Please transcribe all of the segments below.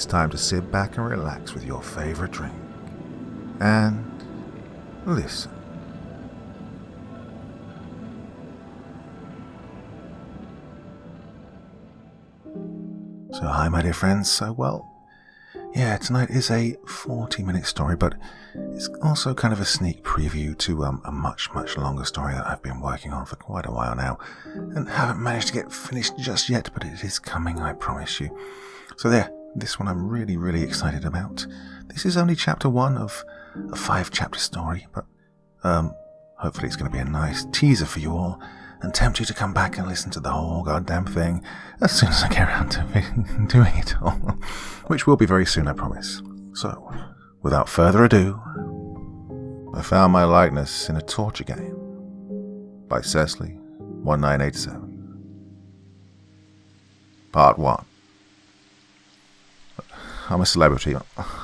it's time to sit back and relax with your favorite drink. And listen. So hi my dear friends, tonight is a 40-minute story, but it's also kind of a sneak preview to a much longer story that I've been working on for quite a while now, and haven't managed to get finished just yet, but it is coming, I promise you. So this one I'm really excited about. This is only chapter 1 of a 5-chapter story, but hopefully it's going to be a nice teaser for you all, and tempt you to come back and listen to the whole goddamn thing as soon as I get around to doing it all, which will be very soon, I promise. So, without further ado, I found my likeness in a torture game by Cecily 1987. Part 1. I'm a celebrity.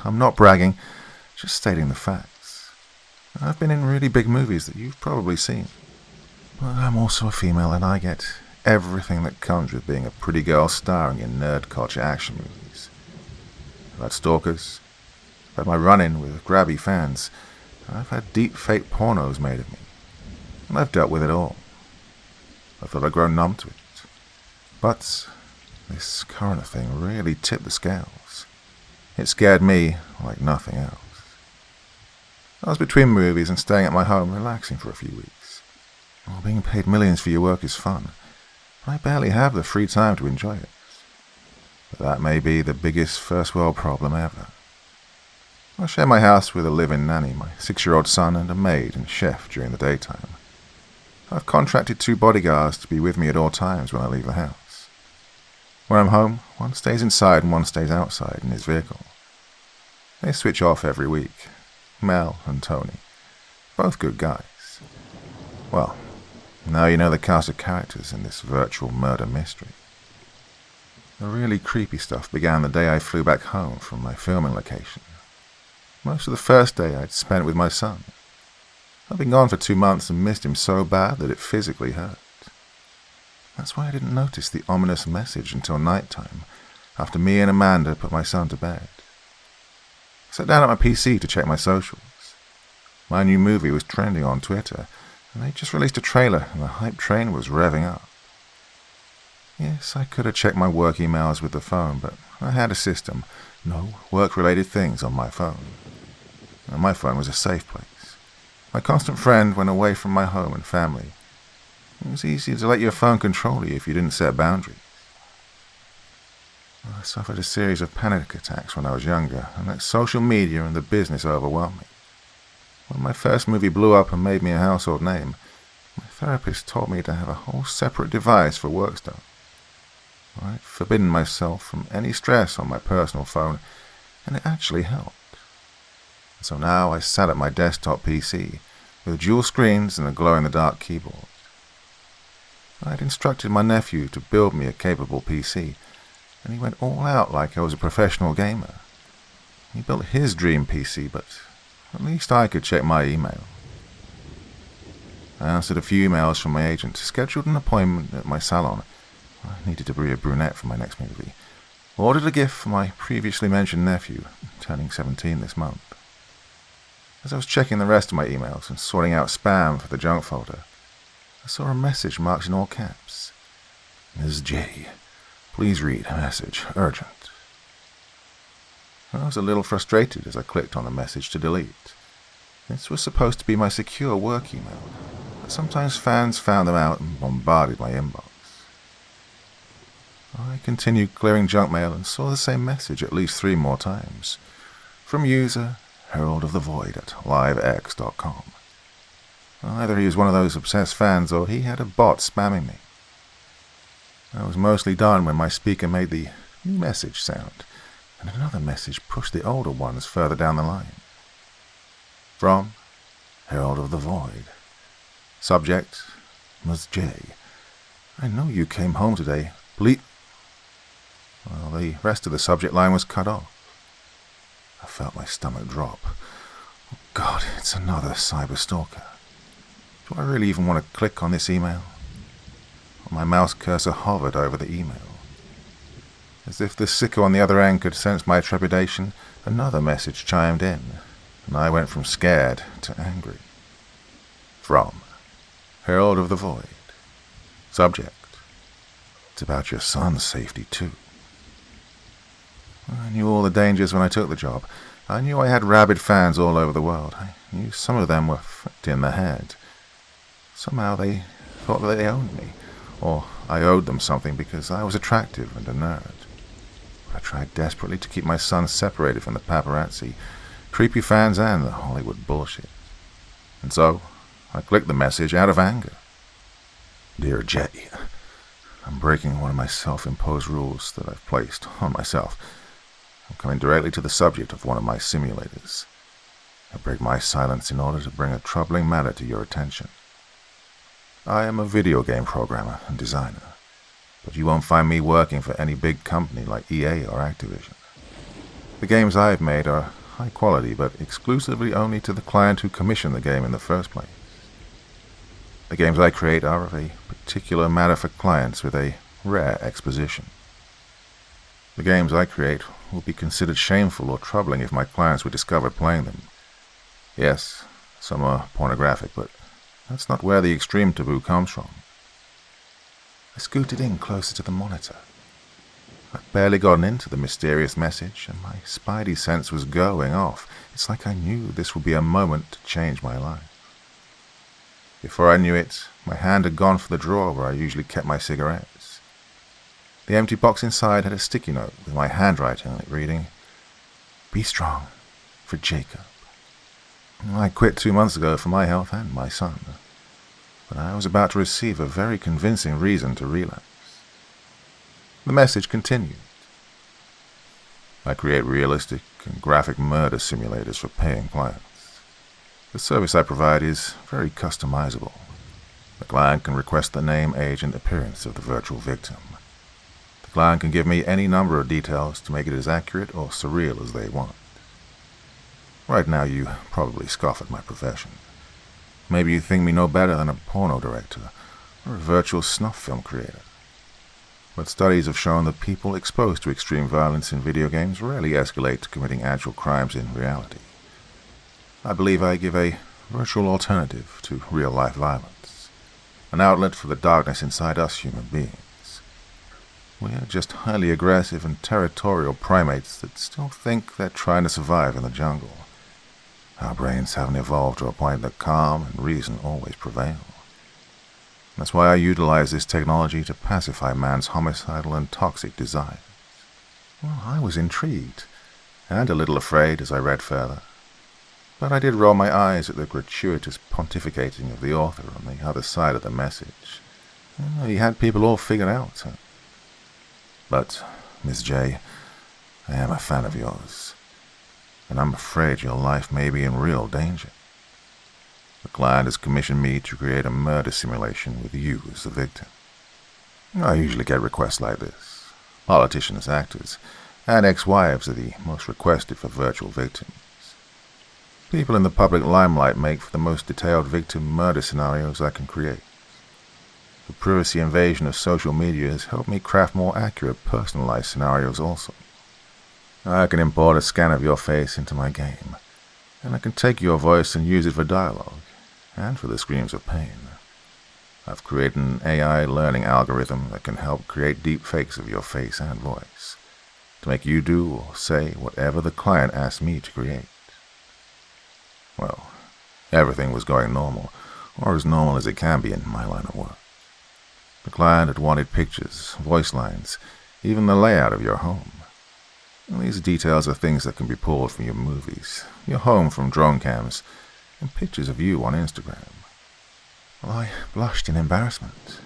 I'm not bragging, just stating the facts. I've been in really big movies that you've probably seen. But I'm also a female, and I get everything that comes with being a pretty girl starring in nerd culture action movies. I've had stalkers, I've had my run-in with grabby fans, I've had deep fake pornos made of me, and I've dealt with it all. I thought I'd grown numb to it. But this current thing really tipped the scales. It scared me like nothing else. I was between movies and staying at my home relaxing for a few weeks. Well, being paid millions for your work is fun, but I barely have the free time to enjoy it. But that may be the biggest first world problem ever. I share my house with a live-in nanny, my 6-year-old son, and a maid and chef during the daytime. I've contracted 2 bodyguards to be with me at all times when I leave the house. When I'm home, one stays inside and one stays outside in his vehicle. They switch off every week. Mel and Tony. Both good guys. Well, now you know the cast of characters in this virtual murder mystery. The really creepy stuff began the day I flew back home from my filming location. Most of the first day I'd spent with my son. I'd been gone for 2 months and missed him so bad that it physically hurt. That's why I didn't notice the ominous message until nighttime, after me and Amanda put my son to bed. I sat down at my PC to check my socials. My new movie was trending on Twitter, and they just released a trailer and the hype train was revving up. Yes, I could have checked my work emails with the phone, but I had a system, no work-related things on my phone. And my phone was a safe place. My constant friend when away from my home and family. It was easy to let your phone control you if you didn't set boundaries. I suffered a series of panic attacks when I was younger, and that social media and the business overwhelmed me. When my first movie blew up and made me a household name, my therapist told me to have a whole separate device for work stuff. I'd forbidden myself from any stress on my personal phone, and it actually helped. So now I sat at my desktop PC, with dual screens and a glow-in-the-dark keyboard. I'd instructed my nephew to build me a capable PC, and he went all out like I was a professional gamer. He built his dream PC, but at least I could check my email. I answered a few emails from my agent, scheduled an appointment at my salon. I needed to be a brunette for my next movie. Ordered a gift for my previously mentioned nephew, turning 17 this month. As I was checking the rest of my emails and sorting out spam for the junk folder, I saw a message marked in all caps. Ms. J, please read message, urgent. I was a little frustrated as I clicked on the message to delete. This was supposed to be my secure work email, but sometimes fans found them out and bombarded my inbox. I continued clearing junk mail and saw the same message at least 3 more times. From user, Herald of the Void at livex.com. Either he was one of those obsessed fans or he had a bot spamming me. I was mostly done when my speaker made the new message sound, and another message pushed the older ones further down the line. From Herald of the Void. Subject, Ms. J. I know you came home today. Well, the rest of the subject line was cut off. I felt my stomach drop. Oh God, it's another cyber stalker. Do I really even want to click on this email? My mouse cursor hovered over the email. As if the sicko on the other end could sense my trepidation, another message chimed in, and I went from scared to angry. From Herald of the Void. Subject: it's about your son's safety too. I knew all the dangers when I took the job. I knew I had rabid fans all over the world. I knew some of them were fucked in the head. Somehow they thought that they owned me, or I owed them something because I was attractive and a nerd. I tried desperately to keep my son separated from the paparazzi, creepy fans, and the Hollywood bullshit. And so, I clicked the message out of anger. Dear Jay, I'm breaking one of my self-imposed rules that I've placed on myself. I'm coming directly to the subject of one of my simulators. I break my silence in order to bring a troubling matter to your attention. I am a video game programmer and designer, but you won't find me working for any big company like EA or Activision. The games I've made are high quality, but exclusively only to the client who commissioned the game in the first place. The games I create are of a particular matter for clients with a rare exposition. The games I create will be considered shameful or troubling if my clients were discovered playing them. Yes, some are pornographic, but that's not where the extreme taboo comes from. I scooted in closer to the monitor. I'd barely gotten into the mysterious message, and my spidey sense was going off. It's like I knew this would be a moment to change my life. Before I knew it, my hand had gone for the drawer where I usually kept my cigarettes. The empty box inside had a sticky note with my handwriting on it reading, "Be strong, for Jacob." I quit 2 months ago for my health and my son, but I was about to receive a very convincing reason to relapse. The message continued. I create realistic and graphic murder simulators for paying clients. The service I provide is very customizable. The client can request the name, age, and appearance of the virtual victim. The client can give me any number of details to make it as accurate or surreal as they want. Right now you probably scoff at my profession. Maybe you think me no better than a porno director or a virtual snuff film creator. But studies have shown that people exposed to extreme violence in video games rarely escalate to committing actual crimes in reality. I believe I give a virtual alternative to real-life violence, an outlet for the darkness inside us human beings. We are just highly aggressive and territorial primates that still think they're trying to survive in the jungle. Our brains haven't evolved to a point that calm and reason always prevail. That's why I utilize this technology to pacify man's homicidal and toxic desires. Well, I was intrigued, and a little afraid as I read further. But I did roll my eyes at the gratuitous pontificating of the author on the other side of the message. He had people all figured out. But, Miss J, I am a fan of yours, and I'm afraid your life may be in real danger. The client has commissioned me to create a murder simulation with you as the victim. I usually get requests like this. Politicians, actors, and ex-wives are the most requested for virtual victims. People in the public limelight make for the most detailed victim murder scenarios I can create. The privacy invasion of social media has helped me craft more accurate, personalized scenarios also. I can import a scan of your face into my game, and I can take your voice and use it for dialogue, and for the screams of pain. I've created an AI learning algorithm that can help create deep fakes of your face and voice, to make you do or say whatever the client asks me to create. Well, everything was going normal, or as normal as it can be in my line of work. The client had wanted pictures, voice lines, even the layout of your home. And these details are things that can be pulled from your movies, your home from drone cams, and pictures of you on Instagram. Well, I blushed in embarrassment.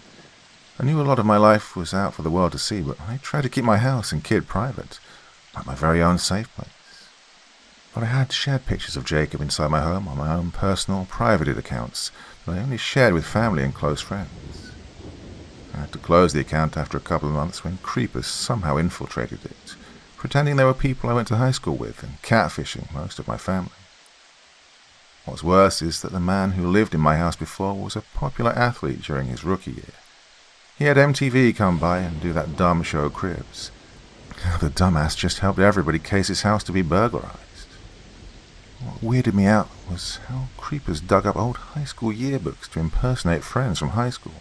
I knew a lot of my life was out for the world to see, but I tried to keep my house and kid private, like my very own safe place. But I had shared pictures of Jacob inside my home on my own personal, private accounts that I only shared with family and close friends. I had to close the account after a couple of months when creepers somehow infiltrated it, pretending they were people I went to high school with and catfishing most of my family. What's worse is that the man who lived in my house before was a popular athlete during his rookie year. He had MTV come by and do that dumb show Cribs. The dumbass just helped everybody case his house to be burglarized. What weirded me out was how creepers dug up old high school yearbooks to impersonate friends from high school.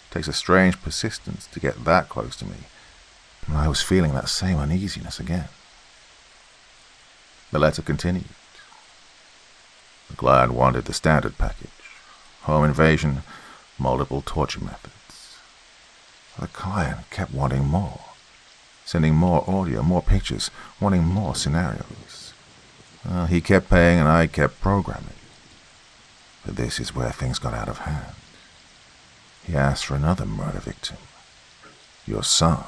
It takes a strange persistence to get that close to me, and I was feeling that same uneasiness again. The letter continued. The client wanted the standard package: home invasion, multiple torture methods. The client kept wanting more, sending more audio, more pictures, wanting more scenarios. He kept paying and I kept programming. But this is where things got out of hand. He asked for another murder victim. Your son.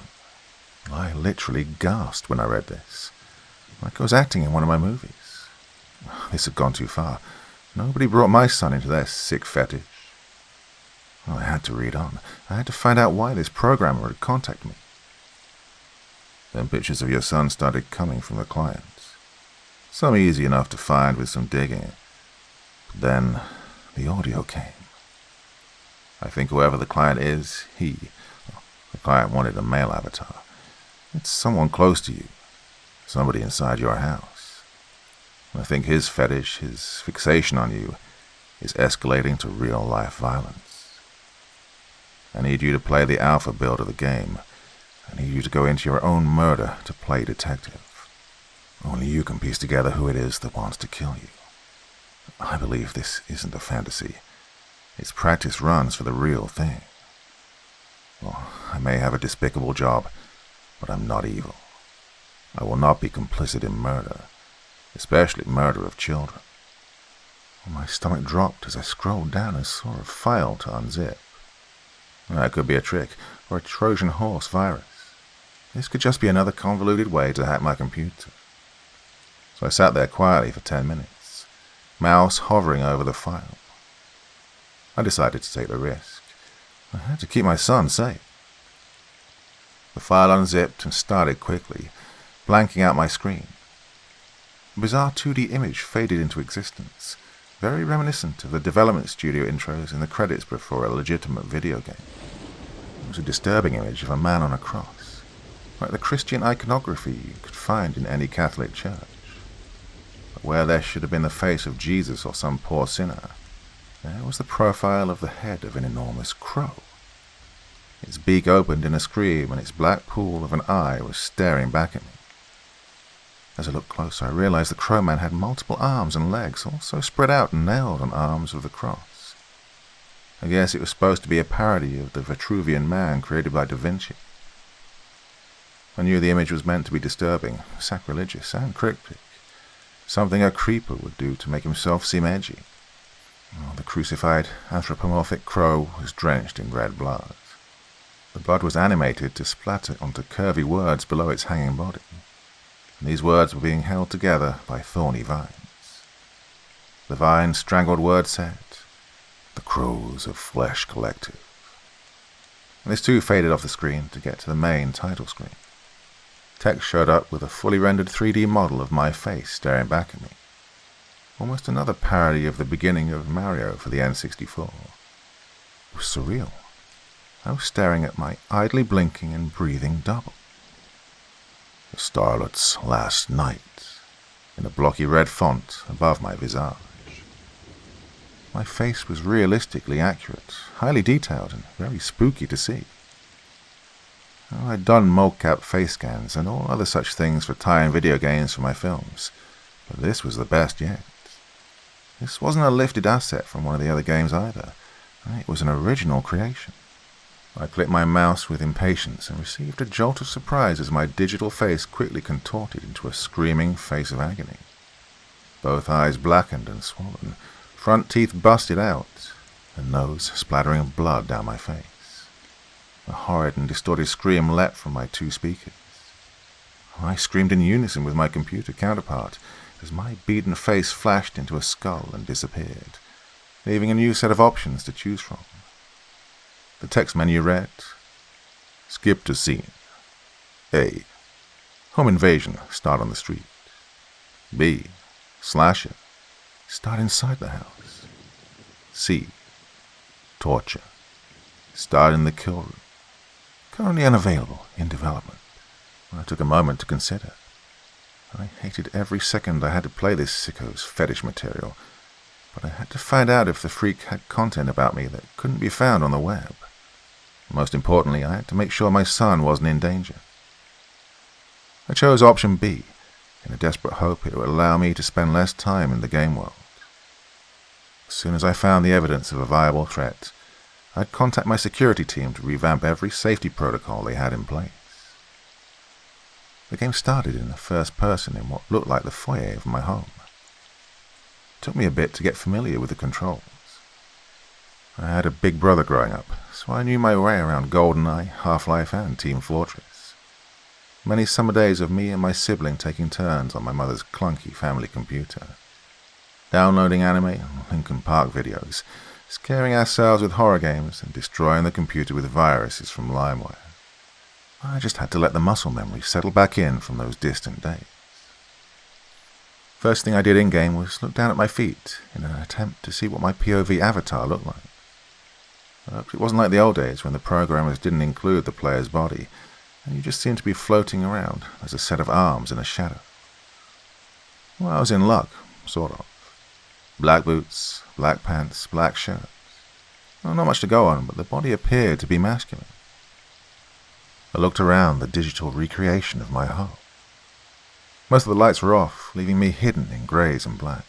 I literally gasped when I read this, like I was acting in one of my movies. This had gone too far. Nobody brought my son into their sick fetish. I had to read on. I had to find out why this programmer had contacted me. Then pictures of your son started coming from the client. Some easy enough to find with some digging. But then the audio came. I think whoever the client is, the client wanted a male avatar. It's someone close to you, somebody inside your house. I think his fetish, his fixation on you, is escalating to real-life violence. I need you to play the alpha build of the game. I need you to go into your own murder to play detective. Only you can piece together who it is that wants to kill you. I believe this isn't a fantasy. Its practice runs for the real thing. Well, I may have a despicable job, but I'm not evil. I will not be complicit in murder, especially murder of children. My stomach dropped as I scrolled down and saw a file to unzip. That could be a trick, or a Trojan horse virus. This could just be another convoluted way to hack my computer. So I sat there quietly for 10 minutes, mouse hovering over the file. I decided to take the risk. I had to keep my son safe. The file unzipped and started quickly, blanking out my screen. A bizarre 2D image faded into existence, very reminiscent of the development studio intros in the credits before a legitimate video game. It was a disturbing image of a man on a cross, like the Christian iconography you could find in any Catholic church. But where there should have been the face of Jesus or some poor sinner, there was the profile of the head of an enormous crow. Its beak opened in a scream, and its black pool of an eye was staring back at me. As I looked closer, I realized the crowman had multiple arms and legs, also spread out and nailed on arms of the cross. I guess it was supposed to be a parody of the Vitruvian Man created by Da Vinci. I knew the image was meant to be disturbing, sacrilegious, and cryptic. Something a creeper would do to make himself seem edgy. The crucified, anthropomorphic crow was drenched in red blood. The blood was animated to splatter onto curvy words below its hanging body. And these words were being held together by thorny vines. The vines strangled words said, "The Crows of Flesh Collective." And this too faded off the screen to get to the main title screen. Text showed up with a fully rendered 3D model of my face staring back at me. Almost another parody of the beginning of Mario for the N64. It was surreal. I was staring at my idly blinking and breathing double. The starlet's last night, in a blocky red font above my visage. My face was realistically accurate, highly detailed, and very spooky to see. I'd done mocap face scans and all other such things for tie-in video games for my films, but this was the best yet. This wasn't a lifted asset from one of the other games either. It was an original creation. I clicked my mouse with impatience and received a jolt of surprise as my digital face quickly contorted into a screaming face of agony. Both eyes blackened and swollen, front teeth busted out, and nose splattering blood down my face. A horrid and distorted scream leapt from my two speakers. I screamed in unison with my computer counterpart as my beaten face flashed into a skull and disappeared, leaving a new set of options to choose from. The text menu read, "Skip to scene. A. Home invasion, start on the street. B. Slasher, start inside the house. C. Torture, start in the kill room. Currently unavailable, in development. I took a moment to consider. I hated every second I had to play this sicko's fetish material, but I had to find out if the freak had content about me that couldn't be found on the web. Most importantly, I had to make sure my son wasn't in danger. I chose option B, in a desperate hope it would allow me to spend less time in the game world. As soon as I found the evidence of a viable threat, I'd contact my security team to revamp every safety protocol they had in place. The game started in the first person in what looked like the foyer of my home. It took me a bit to get familiar with the controls. I had a big brother growing up, so I knew my way around GoldenEye, Half-Life and Team Fortress. Many summer days of me and my sibling taking turns on my mother's clunky family computer, downloading anime and Linkin Park videos, scaring ourselves with horror games and destroying the computer with viruses from LimeWire. I just had to let the muscle memory settle back in from those distant days. First thing I did in-game was look down at my feet in an attempt to see what my POV avatar looked like. It wasn't like the old days when the programmers didn't include the player's body, and you just seemed to be floating around as a set of arms in a shadow. Well, I was in luck, sort of. Black boots, black pants, black shirt. Well, not much to go on, but the body appeared to be masculine. I looked around the digital recreation of my home. Most of the lights were off, leaving me hidden in greys and blacks.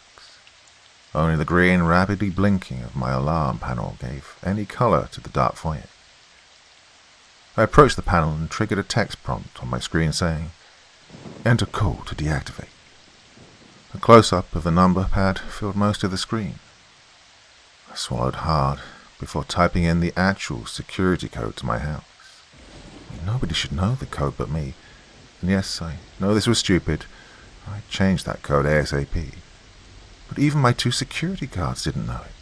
Only the green, rapidly blinking of my alarm panel gave any colour to the dark foyer. I approached the panel and triggered a text prompt on my screen saying, "Enter code to deactivate." A close-up of the number pad filled most of the screen. I swallowed hard before typing in the actual security code to my house. Nobody should know the code but me. And yes, I know this was stupid. I changed that code ASAP. But even my 2 security guards didn't know it.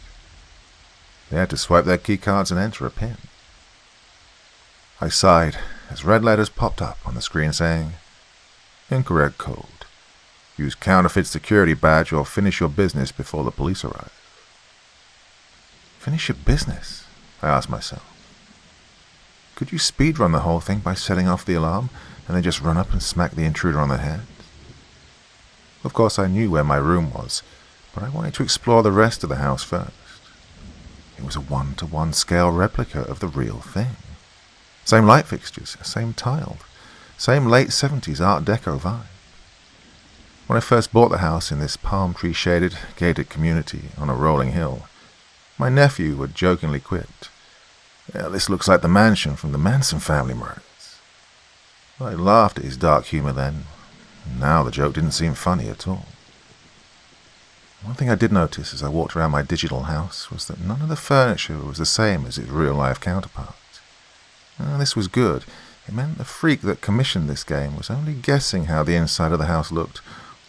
They had to swipe their keycards and enter a PIN. I sighed as red letters popped up on the screen saying, "Incorrect code. Use counterfeit security badge or finish your business before the police arrive." Finish your business? I asked myself. Could you speedrun the whole thing by setting off the alarm and then just run up and smack the intruder on the head? Of course, I knew where my room was, but I wanted to explore the rest of the house first. It was a 1-to-1 scale replica of the real thing. Same light fixtures, same tiled, same late 70s Art Deco vibe. When I first bought the house in this palm tree shaded, gated community on a rolling hill, my nephew would jokingly quip, "This looks like the mansion from the Manson family murders." I laughed at his dark humor then. Now the joke didn't seem funny at all. One thing I did notice as I walked around my digital house was that none of the furniture was the same as its real-life counterpart. This was good. It meant the freak that commissioned this game was only guessing how the inside of the house looked,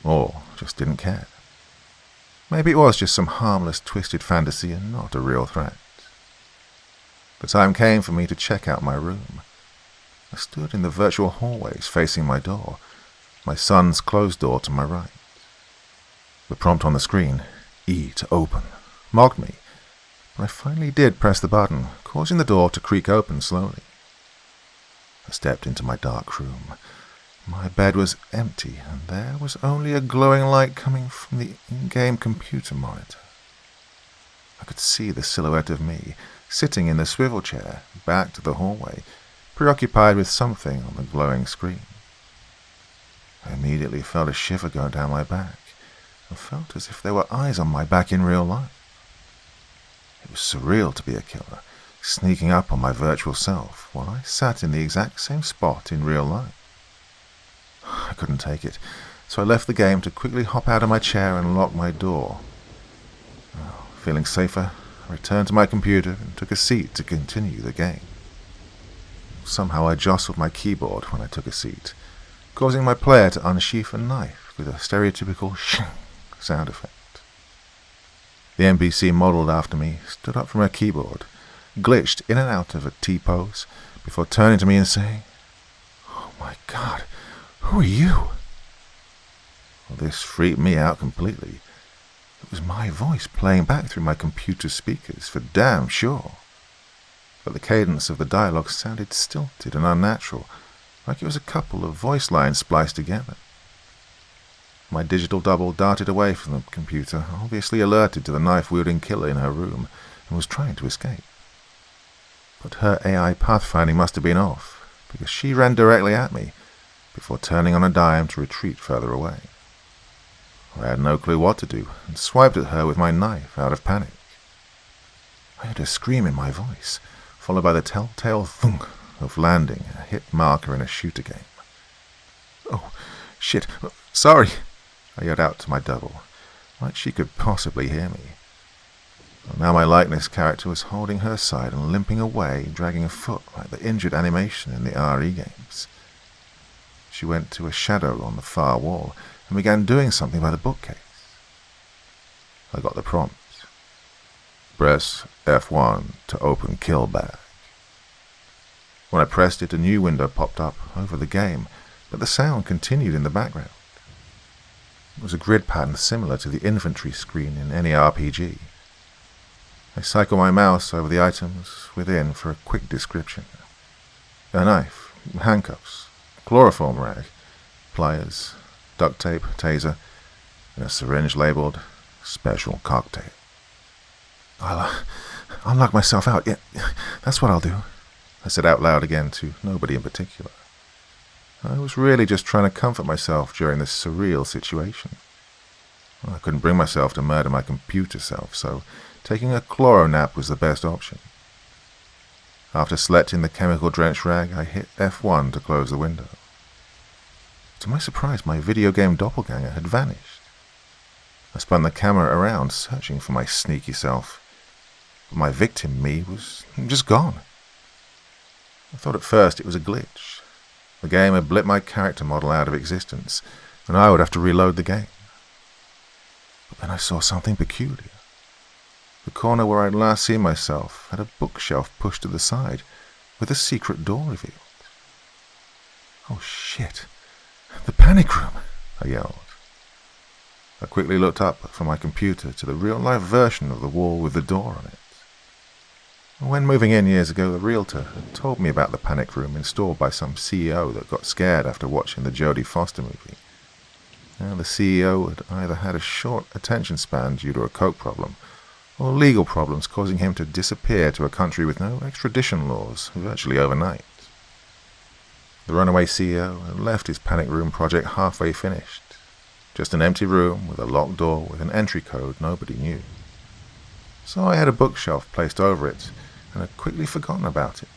or just didn't care. Maybe it was just some harmless, twisted fantasy and not a real threat. The time came for me to check out my room. I stood in the virtual hallways facing my door, my son's closed door to my right. The prompt on the screen, E to open, mocked me, but I finally did press the button, causing the door to creak open slowly. I stepped into my dark room. My bed was empty, and there was only a glowing light coming from the in-game computer monitor. I could see the silhouette of me, sitting in the swivel chair, back to the hallway, preoccupied with something on the glowing screen. I immediately felt a shiver go down my back, and felt as if there were eyes on my back in real life. It was surreal to be a killer, sneaking up on my virtual self while I sat in the exact same spot in real life. I couldn't take it, so I left the game to quickly hop out of my chair and lock my door. Feeling safer, I returned to my computer and took a seat to continue the game. Somehow I jostled my keyboard when I took a seat, causing my player to unsheath a knife with a stereotypical shing sound effect. The NPC modelled after me stood up from her keyboard, glitched in and out of a T-pose, before turning to me and saying, "Oh my God, who are you?" Well, this freaked me out completely. It was my voice playing back through my computer speakers, for damn sure. But the cadence of the dialogue sounded stilted and unnatural, like it was a couple of voice lines spliced together. My digital double darted away from the computer, obviously alerted to the knife-wielding killer in her room, and was trying to escape. But her AI pathfinding must have been off, because she ran directly at me, before turning on a dime to retreat further away. I had no clue what to do, and swiped at her with my knife out of panic. I heard her scream in my voice, followed by the telltale thunk of landing a hit marker in a shooter game. "Oh, shit, sorry," I yelled out to my double, like she could possibly hear me. Well, now my likeness character was holding her side and limping away, dragging a foot like the injured animation in the RE games. She went to a shadow on the far wall and began doing something by the bookcase. I got the prompt. Press F1 to open kill bag. When I pressed it, a new window popped up over the game, but the sound continued in the background. It was a grid pattern similar to the inventory screen in any RPG. I cycle my mouse over the items within for a quick description. A knife, handcuffs, chloroform rag, pliers, duct tape, taser, and a syringe labeled special cocktail. I'll knock myself out. Yeah, that's what I'll do," I said out loud again to nobody in particular. I was really just trying to comfort myself during this surreal situation. I couldn't bring myself to murder my computer self, so taking a chloro nap was the best option. After selecting the chemical-drenched rag, I hit F1 to close the window. To my surprise, my video game doppelganger had vanished. I spun the camera around, searching for my sneaky self. But my victim, me, was just gone. I thought at first it was a glitch. The game had blipped my character model out of existence, and I would have to reload the game. But then I saw something peculiar. The corner where I'd last seen myself had a bookshelf pushed to the side, with a secret door revealed. "Oh shit! The panic room!" I yelled. I quickly looked up from my computer to the real-life version of the wall with the door on it. When moving in years ago, a realtor had told me about the panic room installed by some CEO that got scared after watching the Jodie Foster movie. Now, the CEO had either had a short attention span due to a coke problem, or legal problems causing him to disappear to a country with no extradition laws virtually overnight. The runaway CEO had left his panic room project halfway finished. Just an empty room with a locked door with an entry code nobody knew. So I had a bookshelf placed over it, and had quickly forgotten about it.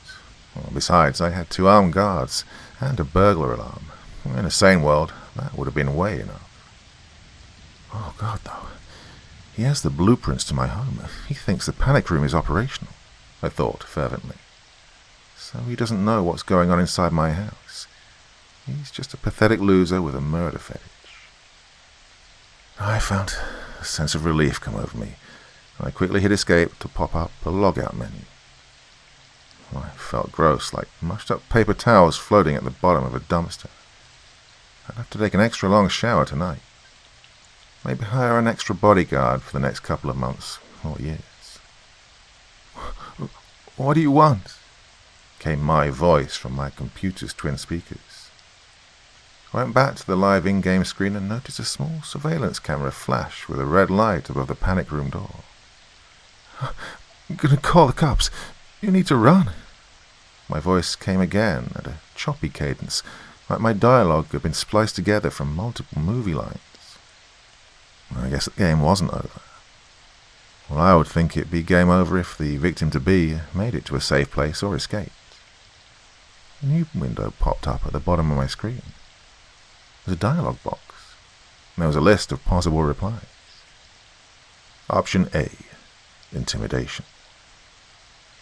Well, besides, I had 2 armed guards and a burglar alarm. In a sane world, that would have been way enough. Oh God, though. He has the blueprints to my home. He thinks the panic room is operational, I thought fervently. So he doesn't know what's going on inside my house. He's just a pathetic loser with a murder fetish. I found a sense of relief come over me. I quickly hit escape to pop up a logout menu. I felt gross, like mushed up paper towels floating at the bottom of a dumpster. I'd have to take an extra long shower tonight. Maybe hire an extra bodyguard for the next couple of months or years. "What do you want?" came my voice from my computer's twin speakers. I went back to the live in-game screen and noticed a small surveillance camera flash with a red light above the panic room door. "I'm gonna call the cops. You need to run." My voice came again at a choppy cadence, like my dialogue had been spliced together from multiple movie lines. I guess the game wasn't over. Well, I would think it'd be game over if the victim-to-be made it to a safe place or escaped. A new window popped up at the bottom of my screen. There was a dialogue box, and there was a list of possible replies. Option A, intimidation.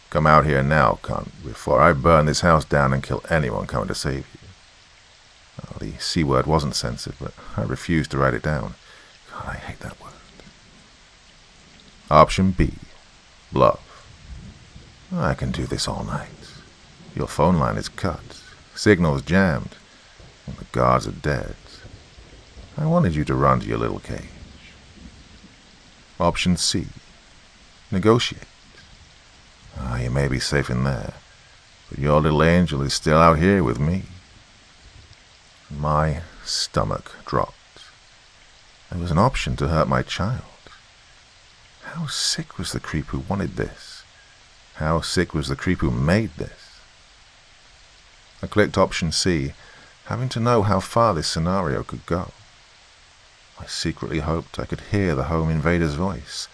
"Come out here now, cunt, before I burn this house down and kill anyone coming to save you." Oh, the C word wasn't censored, but I refused to write it down. God, I hate that word. Option B, bluff. "I can do this all night. Your phone line is cut, signal's jammed, and the guards are dead. I wanted you to run to your little cage." Option C, negotiate. You may be safe in there, but your little angel is still out here with me. My stomach dropped. There was an option to hurt my child. How sick was the creep who wanted this? How sick was the creep who made this? I clicked option C, having to know how far this scenario could go. I secretly hoped I could hear the home invader's voice,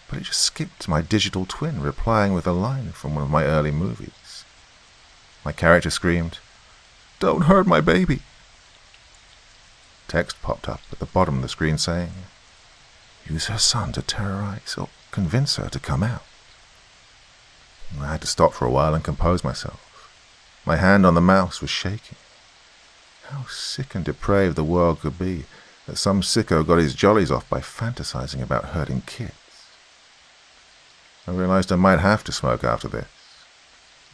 but it just skipped to my digital twin replying with a line from one of my early movies. My character screamed, "Don't hurt my baby!" Text popped up at the bottom of the screen saying, "Use her son to terrorize or convince her to come out." I had to stop for a while and compose myself. My hand on the mouse was shaking. How sick and depraved the world could be that some sicko got his jollies off by fantasizing about hurting kids. I realized I might have to smoke after this.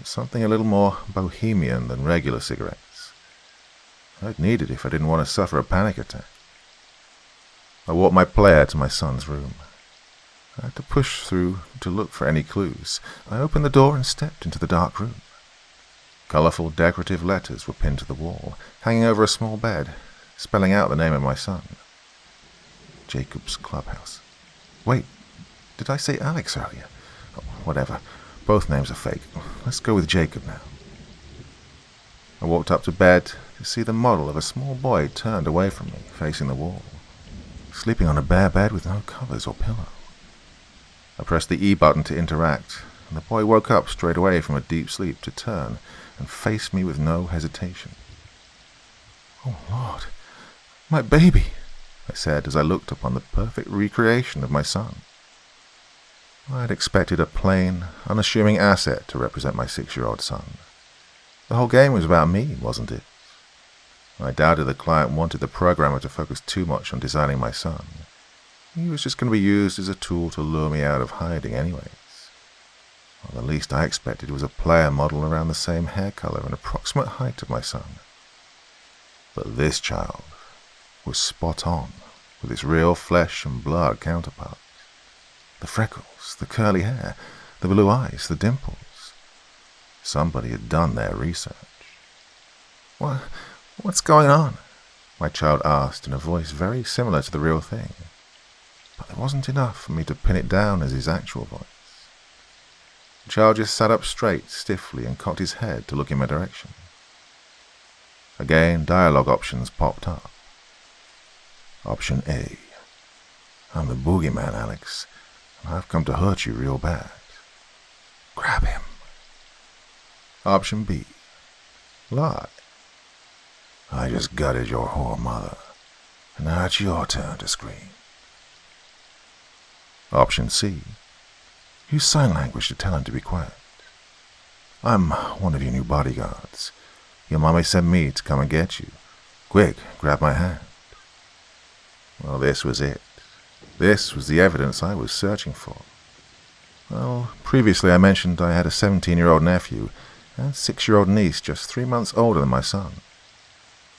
Something a little more bohemian than regular cigarettes. I'd need it if I didn't want to suffer a panic attack. I walked my player to my son's room. I had to push through to look for any clues. I opened the door and stepped into the dark room. Colorful decorative letters were pinned to the wall, hanging over a small bed, spelling out the name of my son. Jacob's Clubhouse. Wait, did I say Alex earlier? Oh, whatever. Both names are fake. Let's go with Jacob now. I walked up to bed to see the model of a small boy turned away from me, facing the wall, sleeping on a bare bed with no covers or pillow. I pressed the E button to interact, and the boy woke up straight away from a deep sleep to turn and face me with no hesitation. "Oh, Lord, my baby," I said as I looked upon the perfect recreation of my son. I had expected a plain, unassuming asset to represent my 6-year-old son. The whole game was about me, wasn't it? I doubted the client wanted the programmer to focus too much on designing my son. He was just going to be used as a tool to lure me out of hiding anyways. Well, the least I expected was a player model around the same hair color and approximate height of my son. But this child was spot on with its real flesh and blood counterpart. The freckles, the curly hair, the blue eyes, the dimples. Somebody had done their research. What's going on?" my child asked in a voice very similar to the real thing. But there wasn't enough for me to pin it down as his actual voice. The child just sat up straight, stiffly, and cocked his head to look in my direction. Again, dialogue options popped up. Option A. "I'm the boogeyman, Alex, and I've come to hurt you real bad. Grab him." Option B. Lie. "I just gutted your whore mother, and now it's your turn to scream." Option C. Use sign language to tell him to be quiet. "I'm one of your new bodyguards. Your mommy sent me to come and get you. Quick, grab my hand." Well, this was it. This was the evidence I was searching for. Well, previously I mentioned I had a 17-year-old nephew and 6-year-old niece just 3 months older than my son.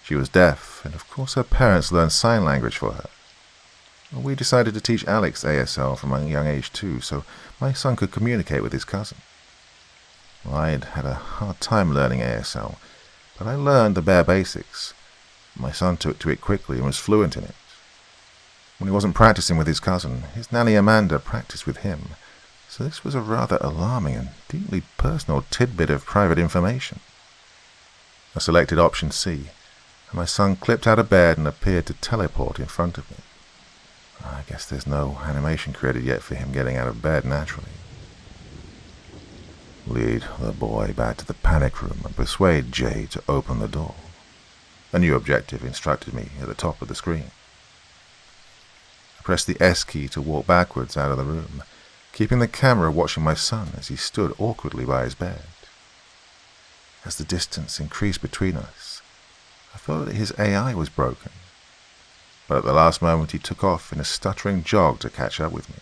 She was deaf, and of course her parents learned sign language for her. We decided to teach Alex ASL from a young age too, so my son could communicate with his cousin. I'd had a hard time learning ASL, but I learned the bare basics. My son took to it quickly and was fluent in it. When he wasn't practicing with his cousin, his nanny Amanda practiced with him, so this was a rather alarming and deeply personal tidbit of private information. I selected option C, and my son clipped out of bed and appeared to teleport in front of me. I guess there's no animation created yet for him getting out of bed naturally. "Lead the boy back to the panic room and persuade Jay to open the door." A new objective instructed me at the top of the screen. I pressed the S key to walk backwards out of the room, keeping the camera watching my son as he stood awkwardly by his bed. As the distance increased between us, I thought that his AI was broken. But at the last moment he took off in a stuttering jog to catch up with me.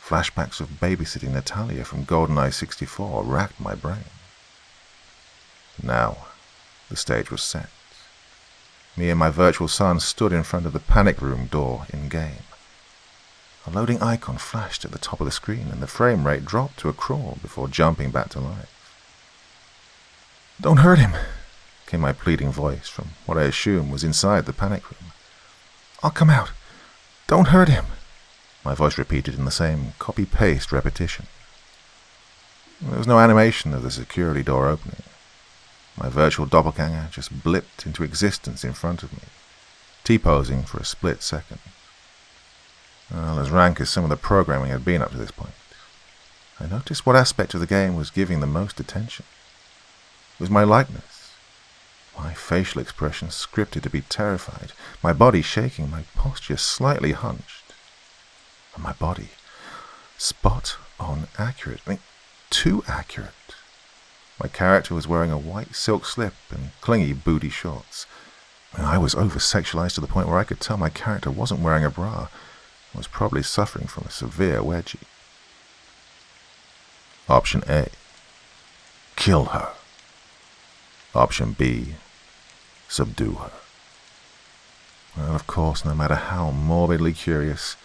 Flashbacks of babysitting Natalia from GoldenEye 64 racked my brain. Now, the stage was set. Me and my virtual son stood in front of the panic room door in-game. A loading icon flashed at the top of the screen and the frame rate dropped to a crawl before jumping back to life. "Don't hurt him," came my pleading voice from what I assumed was inside the panic room. "I'll come out. Don't hurt him," my voice repeated in the same copy-paste repetition. There was no animation of the security door opening. My virtual doppelganger just blipped into existence in front of me, T-posing for a split second. Well, as rank as some of the programming had been up to this point, I noticed what aspect of the game was giving the most attention. It was my likeness. My facial expression scripted to be terrified, my body shaking, my posture slightly hunched. And my body, spot on accurate. I mean, too accurate. My character was wearing a white silk slip and clingy booty shorts. And I was over-sexualized to the point where I could tell my character wasn't wearing a bra and was probably suffering from a severe wedgie. Option A. Kill her. Option B. Subdue her. Well, of course, no matter how morbidly curious,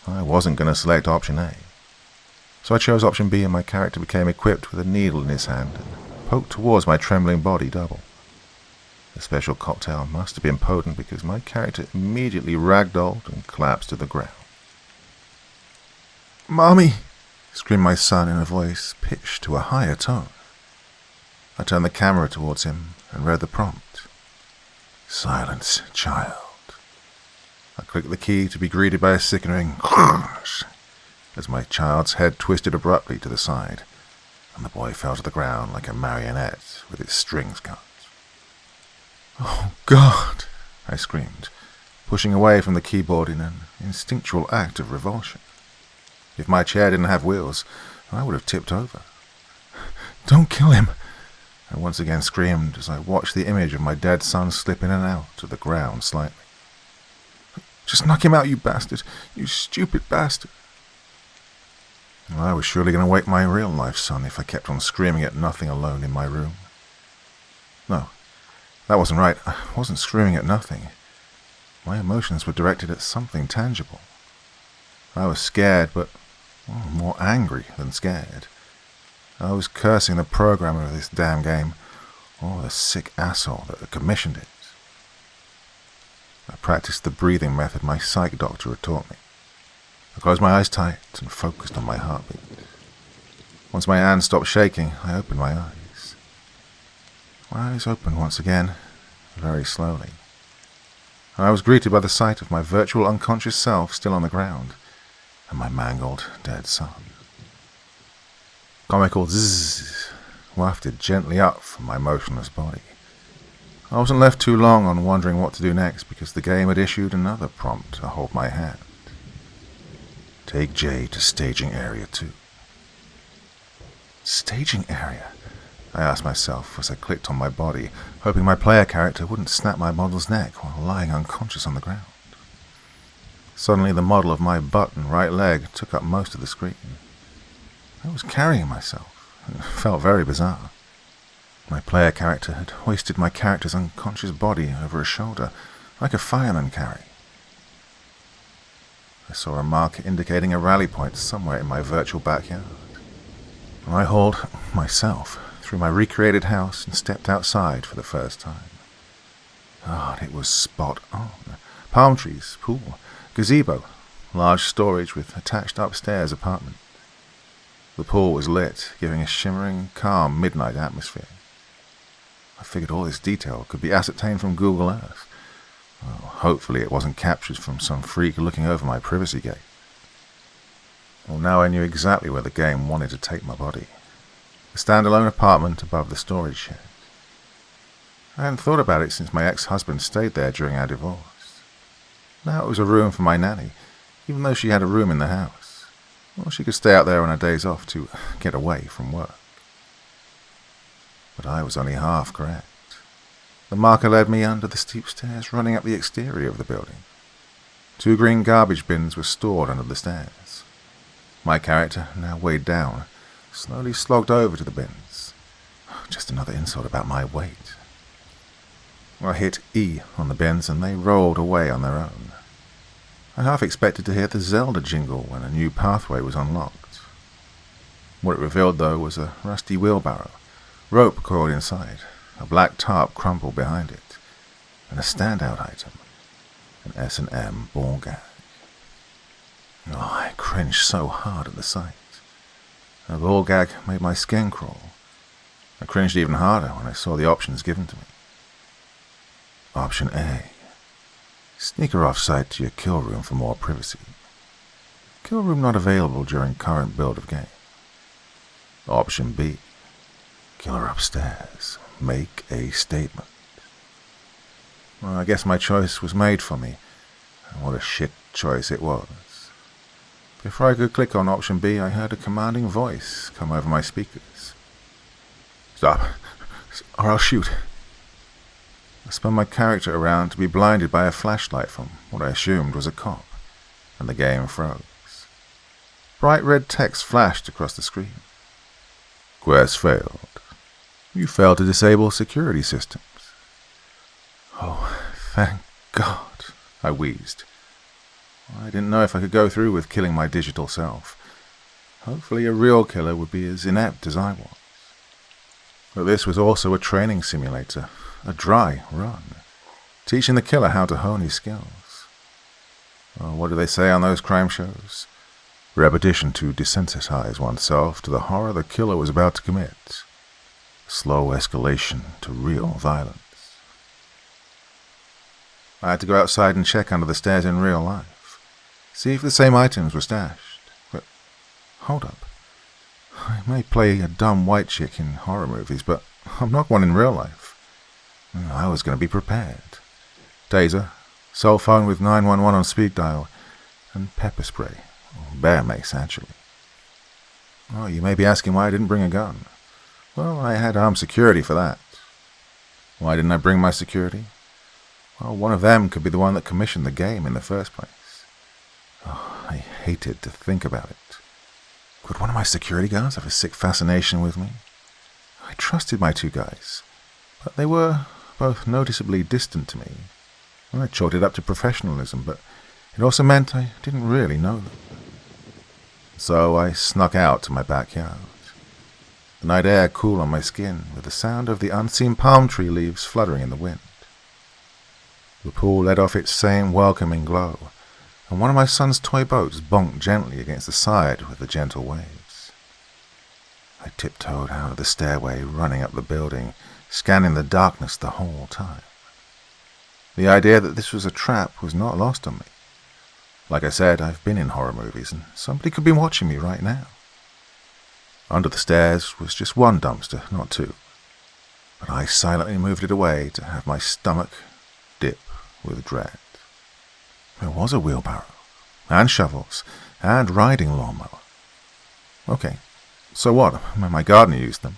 I wasn't going to select option A. So I chose option B, and my character became equipped with a needle in his hand and poked towards my trembling body double. The special cocktail must have been potent because my character immediately ragdolled and collapsed to the ground. "Mommy!" screamed my son in a voice pitched to a higher tone. I turned the camera towards him and read the prompt. "Silence, child." I clicked the key to be greeted by a sickening crash as my child's head twisted abruptly to the side, and the boy fell to the ground like a marionette with its strings cut. "Oh, God!" I screamed, pushing away from the keyboard in an instinctual act of revulsion. If my chair didn't have wheels, I would have tipped over. "Don't kill him!" I once again screamed as I watched the image of my dead son slip in and out of the ground slightly. "Just knock him out, you bastard! You stupid bastard!" I was surely going to wake my real-life son if I kept on screaming at nothing alone in my room. No, that wasn't right. I wasn't screaming at nothing. My emotions were directed at something tangible. I was scared, but more angry than scared. I was cursing the programmer of this damn game, or the sick asshole that had commissioned it. I practiced the breathing method my psych doctor had taught me. I closed my eyes tight and focused on my heartbeat. Once my hand stopped shaking, I opened my eyes. My eyes opened once again, very slowly. I was greeted by the sight of my virtual unconscious self still on the ground, and my mangled, dead son. Comical zzz wafted gently up from my motionless body. I wasn't left too long on wondering what to do next because the game had issued another prompt to hold my hand. Take J to staging area 2. Staging area? I asked myself as I clicked on my body, hoping my player character wouldn't snap my model's neck while lying unconscious on the ground. Suddenly the model of my butt and right leg took up most of the screen. I was carrying myself. It felt very bizarre. My player character had hoisted my character's unconscious body over his shoulder, like a fireman carry. I saw a marker indicating a rally point somewhere in my virtual backyard. I hauled myself through my recreated house and stepped outside for the first time. God, it was spot on. Palm trees, pool, gazebo, large storage with attached upstairs apartment. The pool was lit, giving a shimmering, calm midnight atmosphere. I figured all this detail could be ascertained from Google Earth. Well, hopefully it wasn't captured from some freak looking over my privacy gate. Well, now I knew exactly where the game wanted to take my body. A standalone apartment above the storage shed. I hadn't thought about it since my ex-husband stayed there during our divorce. Now it was a room for my nanny, even though she had a room in the house. Well, she could stay out there on her days off to get away from work. But I was only half correct. The marker led me under the steep stairs running up the exterior of the building. 2 green garbage bins were stored under the stairs. My character, now weighed down, slowly slogged over to the bins. Just another insult about my weight. I hit E on the bins and they rolled away on their own. I half expected to hear the Zelda jingle when a new pathway was unlocked. What it revealed, though, was a rusty wheelbarrow, rope coiled inside, a black tarp crumpled behind it, and a standout item, an S&M ball gag. Oh, I cringed so hard at the sight. The ball gag made my skin crawl. I cringed even harder when I saw the options given to me. Option A. Sneak her off-site to your kill room for more privacy. Kill room not available during current build of game. Option B. Kill her upstairs. Make a statement. Well, I guess my choice was made for me. And what a shit choice it was. Before I could click on option B, I heard a commanding voice come over my speakers. Stop, or I'll shoot. I spun my character around to be blinded by a flashlight from what I assumed was a cop, and the game froze. Bright red text flashed across the screen. Quest failed. You failed to disable security systems. Oh, thank God, I wheezed. I didn't know if I could go through with killing my digital self. Hopefully a real killer would be as inept as I was. But this was also a training simulator, a dry run, teaching the killer how to hone his skills. Well, what do they say on those crime shows? Repetition to desensitize oneself to the horror the killer was about to commit. Slow escalation to real violence. I had to go outside and check under the stairs in real life. See if the same items were stashed. But, hold up. I may play a dumb white chick in horror movies, but I'm not one in real life. I was going to be prepared. Taser, cell phone with 911 on speed dial, and pepper spray. Or bear mace, actually. Oh, you may be asking why I didn't bring a gun. Well, I had armed security for that. Why didn't I bring my security? Well, one of them could be the one that commissioned the game in the first place. Oh, I hated to think about it. Could one of my security guards have a sick fascination with me? I trusted my two guys, but they were both noticeably distant to me. I chalked it up to professionalism, but it also meant I didn't really know them. So I snuck out to my backyard. The night air cool on my skin, with the sound of the unseen palm tree leaves fluttering in the wind. The pool let off its same welcoming glow, and one of my son's toy boats bonked gently against the side with the gentle waves. I tiptoed out of the stairway, running up the building, scanning the darkness the whole time. The idea that this was a trap was not lost on me. Like I said, I've been in horror movies, and somebody could be watching me right now. Under the stairs was just one dumpster, not two. But I silently moved it away to have my stomach dip with dread. There was a wheelbarrow, and shovels, and riding lawnmower. Okay, so what? My gardener used them.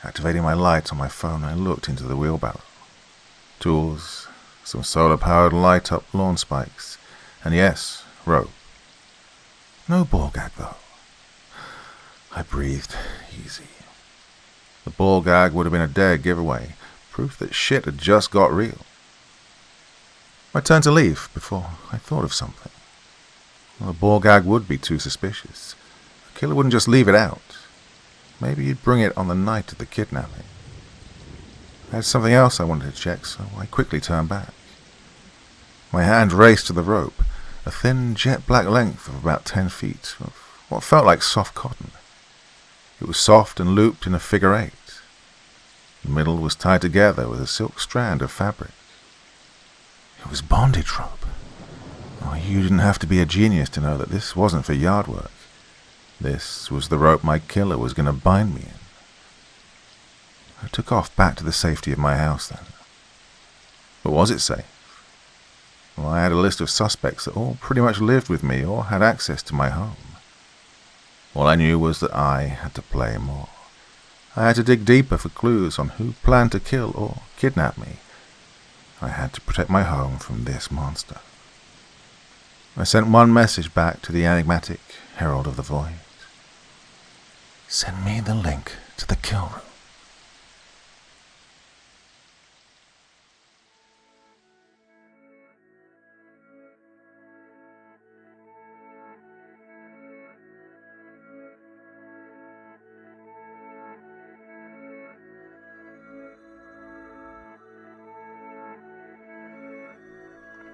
Activating my light on my phone, I looked into the wheelbarrow. Tools, some solar-powered light-up lawn spikes, and yes, rope. No ball gag, though. I breathed easy. The ball gag would have been a dead giveaway, proof that shit had just got real. I turned to leave before I thought of something. Well, the ball gag would be too suspicious. The killer wouldn't just leave it out. Maybe he'd bring it on the night of the kidnapping. I had something else I wanted to check, so I quickly turned back. My hand raced to the rope, a thin jet-black length of about 10 feet, of what felt like soft cotton. It was soft and looped in a figure eight. The middle was tied together with a silk strand of fabric. It was bondage rope. Oh, you didn't have to be a genius to know that this wasn't for yard work. This was the rope my killer was going to bind me in. I took off back to the safety of my house then. But was it safe? Well, I had a list of suspects that all pretty much lived with me or had access to my home. All I knew was that I had to play more. I had to dig deeper for clues on who planned to kill or kidnap me. I had to protect my home from this monster. I sent one message back to the enigmatic Herald of the Void. Send me the link to the kill room.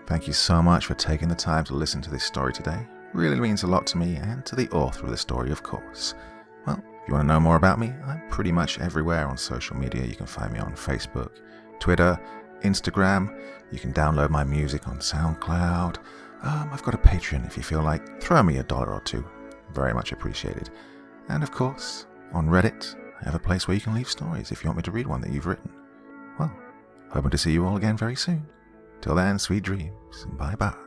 Thank you so much for taking the time to listen to this story today. It really means a lot to me and to the author of the story, of course. Well, if you want to know more about me, I'm pretty much everywhere on social media. You can find me on Facebook, Twitter, Instagram. You can download my music on SoundCloud. I've got a Patreon if you feel like throwing me $1 or $2. Very much appreciated. And of course, on Reddit, I have a place where you can leave stories if you want me to read one that you've written. Well, hoping to see you all again very soon. Till then, sweet dreams, and bye-bye.